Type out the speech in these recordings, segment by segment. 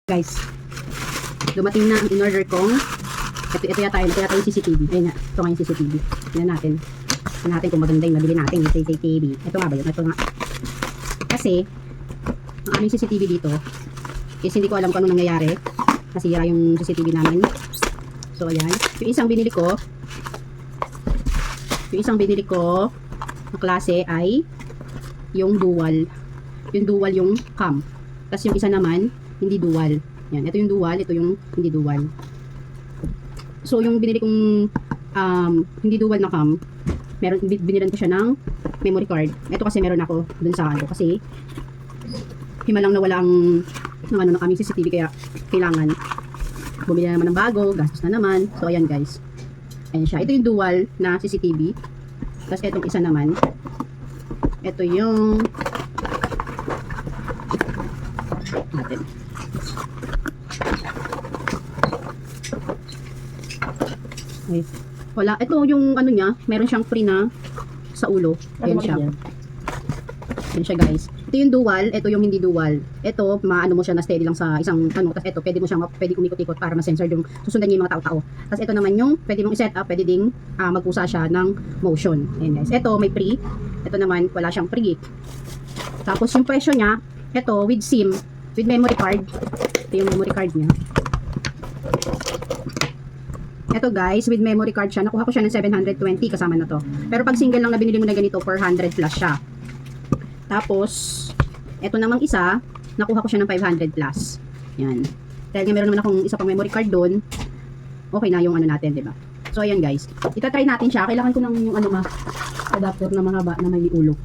Guys, dumating na ang in-order kong ito yata yung CCTV. Ayun nga, ito nga yung CCTV. Tingnan natin. Tingnan natin kung maganda yung nabili natin yung CCTV. Ito nga ba yun? Ito nga. Kasi, ang aming CCTV dito is hindi ko alam kung anong nangyayari. Nasira yung CCTV namin. So, ayan. Yung isang binili ko na klase ay yung dual. Yung dual yung cam. Tapos yung isa naman, hindi dual. Yan. Ito yung dual, ito yung hindi dual. So, yung binili kong hindi dual na cam, binilan ko siya ng memory card. Ito kasi meron ako dun sa ano. Kasi, himalang nawala ang ng aming CCTV, kaya kailangan bumili na naman ng bago, gastos na naman. So, ayan guys. Ayan siya. Ito yung dual na CCTV. Tapos, itong isa naman, ito yung natin. Okay. Wala. Ito yung ano niya, meron siyang free na sa ulo. Ayan siya. Ayan siya guys. Ito yung dual, ito yung hindi dual. Ito, maano mo siya na steady lang sa isang ano. Tapos ito, pwede umikot-ikot para ma-sensor yung susundan niya yung mga tao-tao. Tapos ito naman yung pwede mong i-set up, pwede ding magpusa siya ng motion. Ayan guys. Ito may free. Ito naman wala siyang free. Tapos yung presyo niya, ito with SIM, with memory card. Ito yung memory card niya. Ito guys, with memory card siya. Nakuha ko siya ng 720 kasama na to. Pero pag single lang na binili mo na ganito, 400 plus siya. Tapos, ito namang isa, nakuha ko siya ng 500 plus. Yan. Dahil nga meron naman akong isa pang memory card doon, okay na yung ano natin, diba? So, ayan guys. Itatry natin siya. Kailangan ko ng yung ano adapter na mahaba na may ulo.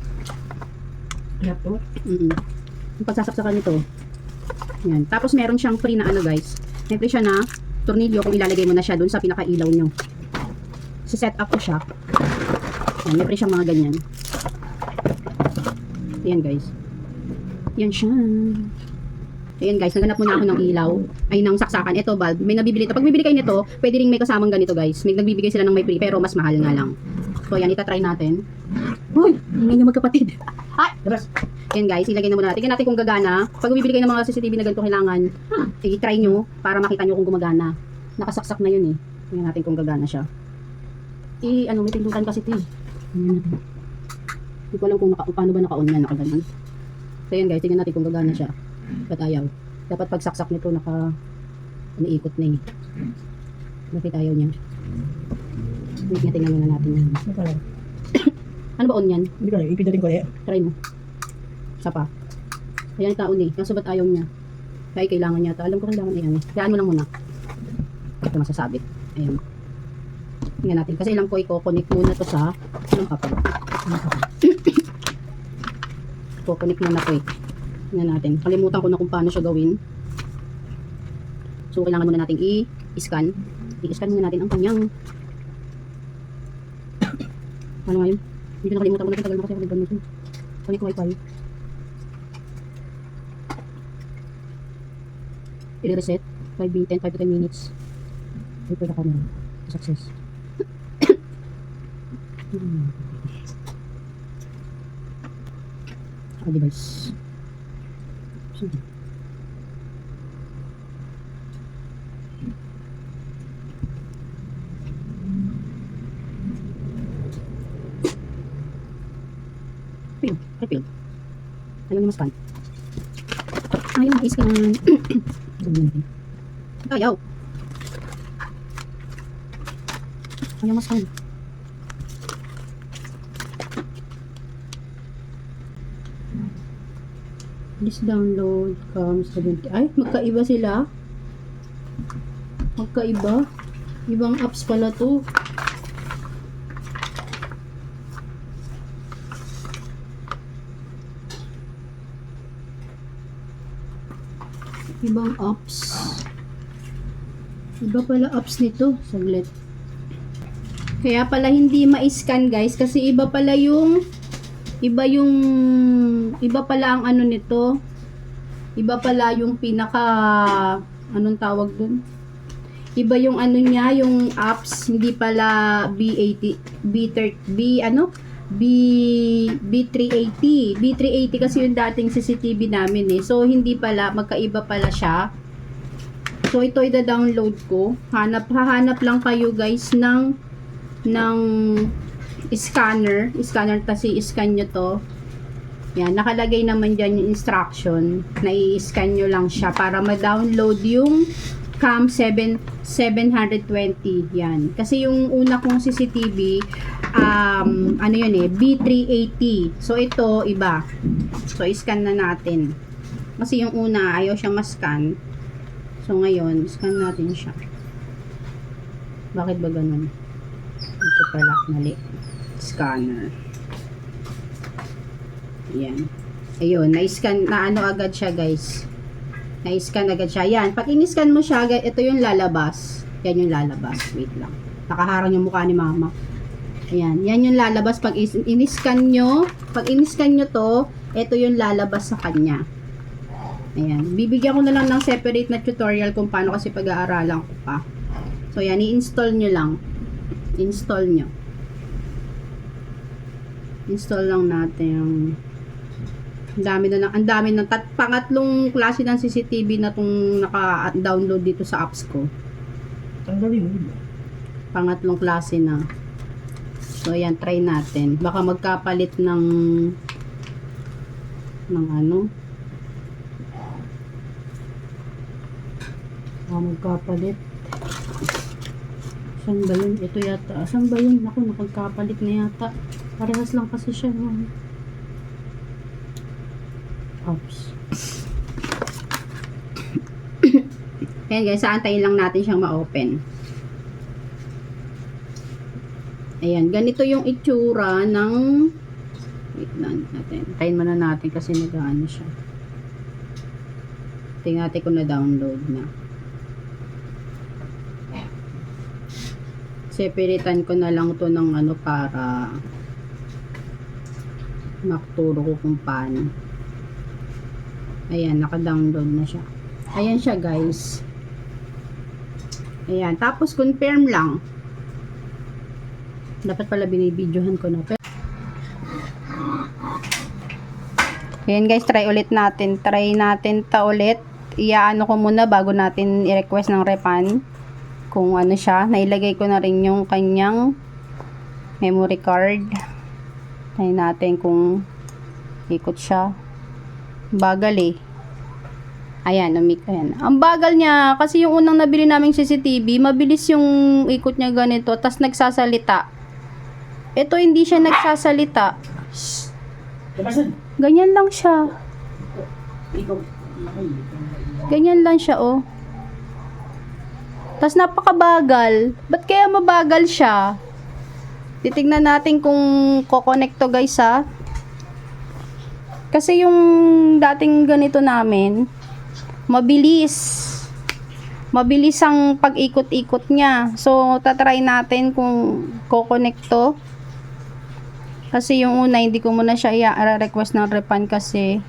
Adapter? Yung pagsasaksakan nito. Yan. Tapos, meron siyang free na ano guys. May free siya na tornilyo kung ilalagay mo na siya dun sa pinakailaw nyo. Si-set up ko siya. Yan, may free siyang mga ganyan. Ayan guys. Yan siya. Ayan guys, naganap muna ako ng ilaw. Ay, ng saksakan. Ito bulb. May nabibili ito. Pag bibili kayo nito, pwede rin may kasamang ganito guys. May nagbibigay sila ng may free, pero mas mahal nga lang. So ayan, itatry natin. Uy, ingay nyo magkapatid. Ay! Ayan guys, ilagay na muna natin. Tingnan natin kung gagana. Pag bibili kayo ng mga CCTV na ganito, kailangan i-try nyo para makita nyo kung gumagana. Nakasaksak na yun eh. Tingnan natin kung gagana siya. May pindutan kasi ito eh. Hindi ko alam kung paano ba naka-on yan, nakaganon. So yan guys, tingnan natin kung gagana siya. Ba't ayaw? Dapat pag saksak nito, umiikot na eh. Bakit ayaw niya? Wait nga, tingnan muna natin yan. Ano ba on yan? Hindi ko na, ipindutin ko na. Try mo. Isa pa. Ayan taon eh. Kaso ba't ayaw niya? Kaya kailangan niya ito. Alam ko kailangan niya. Kaya ano lang muna. Ito masasabit. Ayan. Tingnan natin. Kasi alam ko i-connect muna to sa anong kapal. I-connect muna to eh. Tingnan natin. Kalimutan ko na kung paano siya gawin. So kailangan muna natin i-scan. I-scan muna natin ang kanyang ano nga yun? Hindi ko nakalimutan ko na. Tagal na kasi ako nagano ito. Connect wifi. I-reset. 5 to 10 minutes. Wait for the camera. Success. Device. Sige. Refill. Ayaw niya mas-scan. Ayaw na i-scan. Ayaw. Ayaw mas-scan. This download comes 70. Ay, magkaiba sila. Magkaiba. Ibang apps pala to. Ibang apps. Iba pala apps nito. Saglit. Kaya pala hindi ma-scan guys. Kasi iba pala yung iba pala ang ano nito. Iba pala yung pinaka anong tawag dun? Iba yung ano niya, yung apps, hindi pala B30 B30 B ano? B B380. B380 kasi yung dating CCTV namin eh. So, hindi pala, magkaiba pala siya. So, ito ida-download ko. Hahanap lang kayo guys ng scanner. Scanner kasi i-scan nyo to. Yan, nakalagay naman dyan yung instruction na i-scan nyo lang siya para ma-download yung Cam 720. Yan. Kasi yung una kong CCTV, ano yun eh, B380. So, ito, iba. So, i-scan na natin. Kasi yung una, ayaw siyang ma-scan. So, ngayon, scan natin siya. Bakit ba ganun? Ito pala, mali. Scanner. Yan. Ayun, na-scan, na ano agad siya guys. Na-scan agad siya. Yan, pag in-scan mo siya, ito yung lalabas. Yan yung lalabas. Wait lang. Nakaharang yung mukha ni mama. Ayan, yan yung lalabas pag in-scan nyo. Pag in-scan nyo to, ito yung lalabas sa kanya. Ayan, bibigyan ko na lang ng separate na tutorial kung paano kasi pag-aaralan ko pa. So, yan, i-install nyo lang. Install nyo. Install lang natin yung ang dami na pangatlong klase ng CCTV na itong naka-download dito sa apps ko. Tanggalin mo. Pangatlong klase na. So, ayan, try natin. Baka magkapalit ng ano. Baka magkapalit. Saan ba yun? Ito yata. Saan ba yun? Naku, nakagkapalit na yata. Parehas lang kasi siya. Oops. Ayan guys, aantayin lang natin siyang ma-open. Ayan, ganito yung itsura ng wait lang natin. Antayin muna natin kasi nag-ano siya. Tingnan natin kung na-download na. Separatean ko na lang to ng ano para makaturo ko kung paano. Ayan, naka-download na siya. Ayan siya guys. Ayan, tapos confirm lang. Dapat pala binibidyohan ko na. Ayan guys, try ulit natin. Try natin ta ulit. Iaano ko muna bago natin i-request ng repan. Kung ano siya. Nailagay ko na rin yung kanyang memory card. Try natin kung ikot siya. Bagal eh. Ayan, ayan. Ang bagal niya, kasi yung unang nabili naming CCTV, mabilis yung ikot niya ganito, tas nagsasalita. Ito hindi siya nagsasalita. Ganyan lang siya. Ganyan lang siya, oh. Tas napakabagal. Ba't kaya mabagal siya? Titignan natin kung ko-connect to guys, ha. Kasi yung dating ganito namin, mabilis. Mabilis ang pag-ikot-ikot niya. So, tatry natin kung ko-connect to. Kasi yung una, hindi ko muna siya i-request ng repan kasi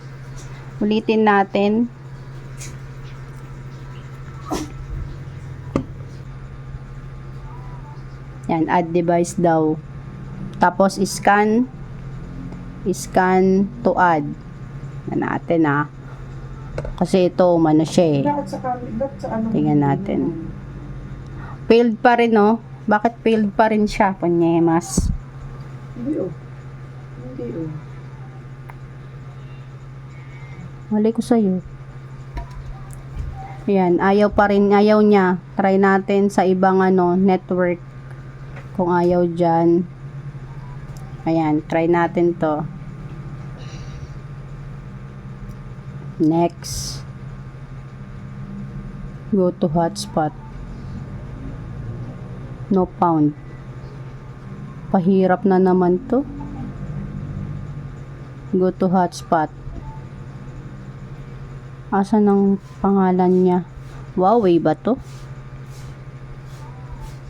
ulitin natin. Yan, add device daw. Tapos, scan to add. Na natin kasi ito umano siya eh. Tingnan natin. Failed pa rin oh. Bakit failed pa rin siya? Panyemas. Hindi oh. Mali ko sa'yo. Ayan, ayaw pa rin. Ayaw niya. Try natin sa ibang network. Kung ayaw dyan. Ayan, try natin to. Next. Go to hotspot. No found. Pahirap na naman to. Go to hotspot. Asan ang pangalan niya? Huawei ba to?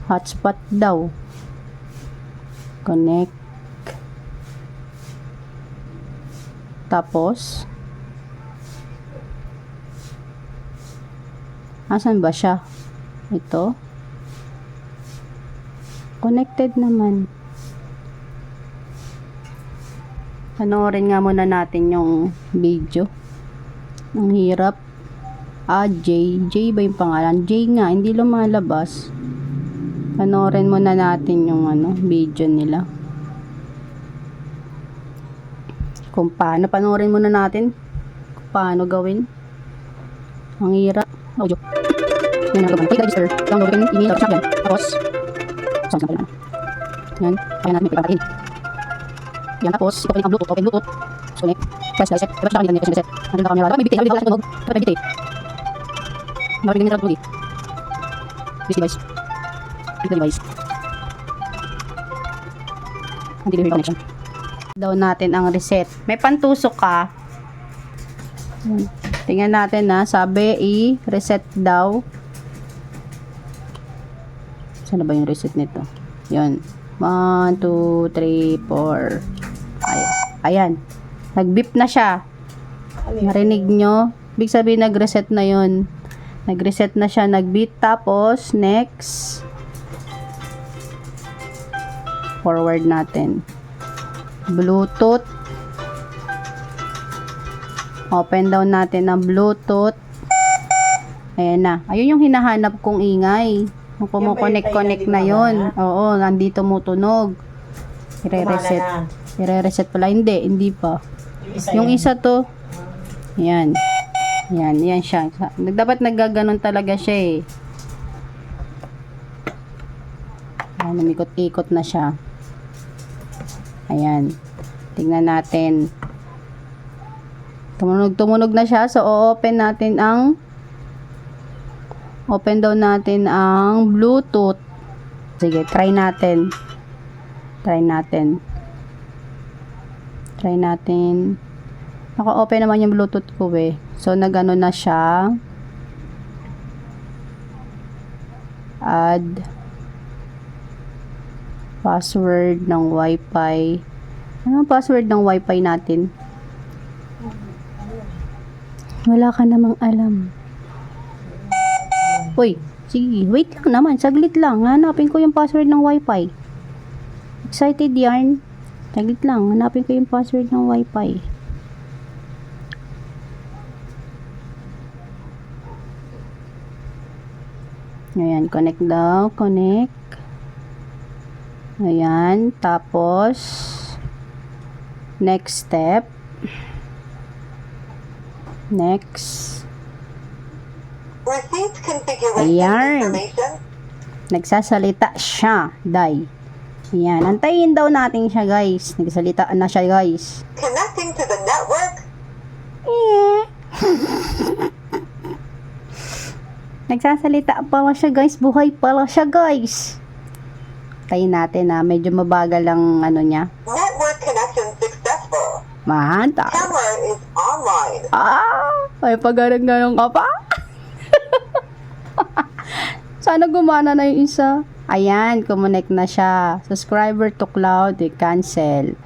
Hotspot daw. Connect. Tapos asan ba siya? Ito. Connected naman. Panoorin nga muna natin yung video. Ang hirap. J ba yung pangalan? J nga, hindi lumalabas. Panoorin muna natin yung video nila. Kung paano, panoorin muna natin. Kung paano gawin. Ang hirap. Audio. Yan ang gawin. Click register. Download yung email or chat yan. Tapos, sounds na pala. Yan. Kaya natin may pagpapatiin. Yan, tapos, ito ang Bluetooth. Open Bluetooth. Connect. Press reset. Diba siya kanina reset? Nandun na camera. Diba may BT? Sabi dito, tunog. Diba may BT? Narinig nila tunog. This device. Click the device. Delivery connection. Daw natin ang reset. May pantusok ka. Tingnan natin na. Sabi i-reset daw. Saan na ba yung reset nito? Yun. 1, 2, 3, 4. Ayan. Nag-beep na siya. Narinig nyo? Big sabihin nag-reset na yun. Nag-reset na siya. Nag-beep. Tapos, next. Forward natin. Bluetooth. Open down natin ang Bluetooth. Ayan na. Ayun yung hinahanap kong ingay. Kung kumukonect-connect na yun. Oo, nandito mo tunog. I-reset. I-reset pala. Hindi pa. Yung isa to. Ayan. Ayan, yan siya. Dapat naggaganon talaga siya eh. Ayan, namikot-ikot na siya. Ayan. Tingnan natin. Tumunog na siya. So, open natin ang daw natin ang Bluetooth. Sige, try natin. Try natin. Naka-open naman yung Bluetooth ko eh. So, nagano na siya. Add password ng Wi-Fi. Ano ang password ng Wi-Fi natin? Wala ka namang alam. Uy, sige, wait lang naman. Saglit lang. Hanapin ko yung password ng Wi-Fi. Excited yarn. Saglit lang. Hanapin ko yung password ng Wi-Fi. Ayan, connect daw. Connect. Ayan, tapos next step. Next. Received configuration Ayan. information. Nagsasalita siya, Day. Ayan, antayin daw natin siya, guys. Nagsalita na siya, guys. Connecting to the network. Nagsasalita pala siya, guys. Buhay pala siya, guys. Tayo natin na medyo mabagal ang niya. Network connection successful. Mahanta. Camera is online. Ay pag-garang-garang ka pa. Sana gumana na yung isa. Ayan, connect na siya. Subscriber to cloud, cancel.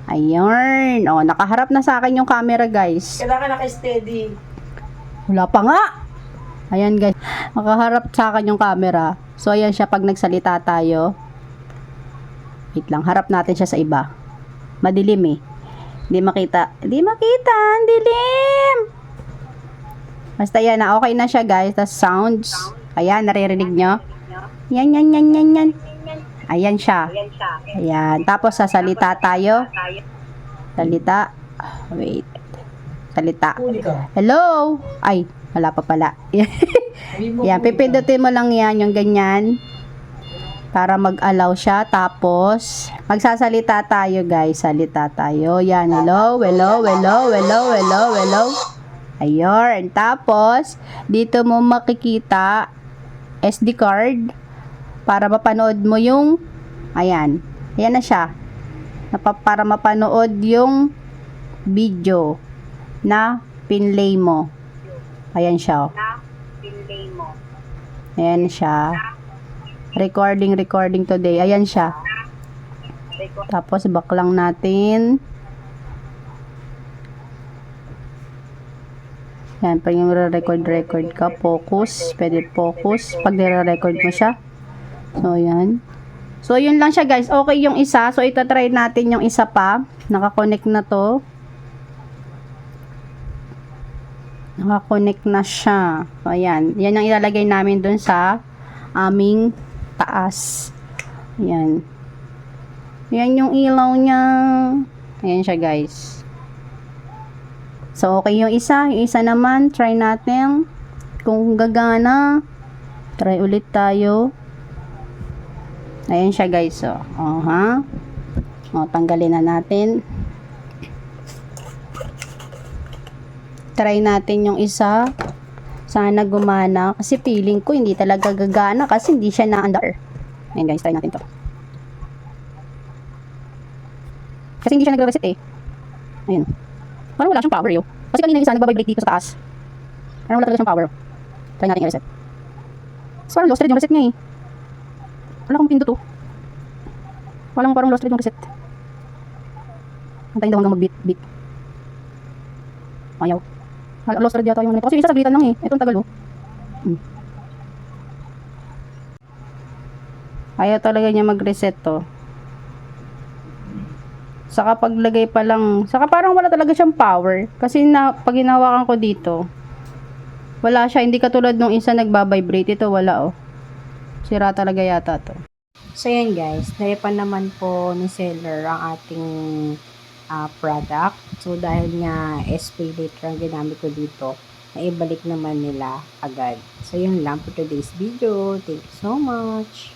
Ayun. O, nakaharap na sa akin yung camera, guys. Kailangan naka-steady. Wala pa nga. Ayan, guys. Nakaharap sa akin yung camera. So, ayan siya pag nagsalita tayo. Wait lang, harap natin siya sa iba. Madilim eh. Hindi makita. Ang dilim. Basta yan na, okay na siya guys. Tas sounds. Ayan, naririnig nyo? Yan. Ayan siya. Ayan. Tapos sasalita tayo. Salita. Wait. Salita. Huli ka. Hello? Ay, wala pa pala. Yan, pipindutin mo lang yan, yung ganyan. Para mag-allow siya. Tapos, magsasalita tayo, guys. Salita tayo. Yan, hello. Ayun. Tapos, dito mo makikita SD card para mapanood mo yung ayan. Ayan na siya. Para mapanood yung video na pinlay mo. Ayan siya. Ayan siya. Recording today. Ayan siya. Tapos, back lang natin. Yan, pag yung record ka, focus. Pwede focus. Pag nire-record mo siya. So, yan. So, yun lang siya guys. Okay yung isa. So, itatry natin yung isa pa. Nakakonect na to. Nakakonect na siya. So, ayan. Yan ang ilalagay namin dun sa aming taas. Ayan. Ayan yung ilaw niya. Ayan siya guys. So, okay yung isa. Yung isa naman, try natin. Kung gagana, try ulit tayo. Ayan siya guys. So, tanggalin na natin. Try natin yung isa. Sana gumana. Kasi feeling ko hindi talaga gagana kasi hindi siya na-under. Ayan guys, try natin to. Kasi hindi siya nagre-reset eh. Ayan. Parang wala siyang power yo. Kasi kanina yung isa nagbabibrate dito sa taas. Parang wala talaga siyang power. Try natin i-reset. So, parang lost thread yung reset niya eh. Wala akong pindot oh. Parang lost thread yung reset. Antayin daw hanggang mag-beat. Ayaw. Lost thread yata yung nito. Kasi isa saglitan lang eh. Ito ang tagal oh. Ayaw talaga niya mag-reset to. Saka paglagay pa lang, saka parang wala talaga siyang power. Kasi pag hinawakan ko dito, wala siya. Hindi katulad nung isa nagbabibrate. Ito wala oh. Sira talaga yata to. So yan guys, naripan naman po ni seller ang ating product. So dahil nga SP later ang ginamit ko dito, naibalik naman nila agad. So yun lang for today's video. Thank you so much.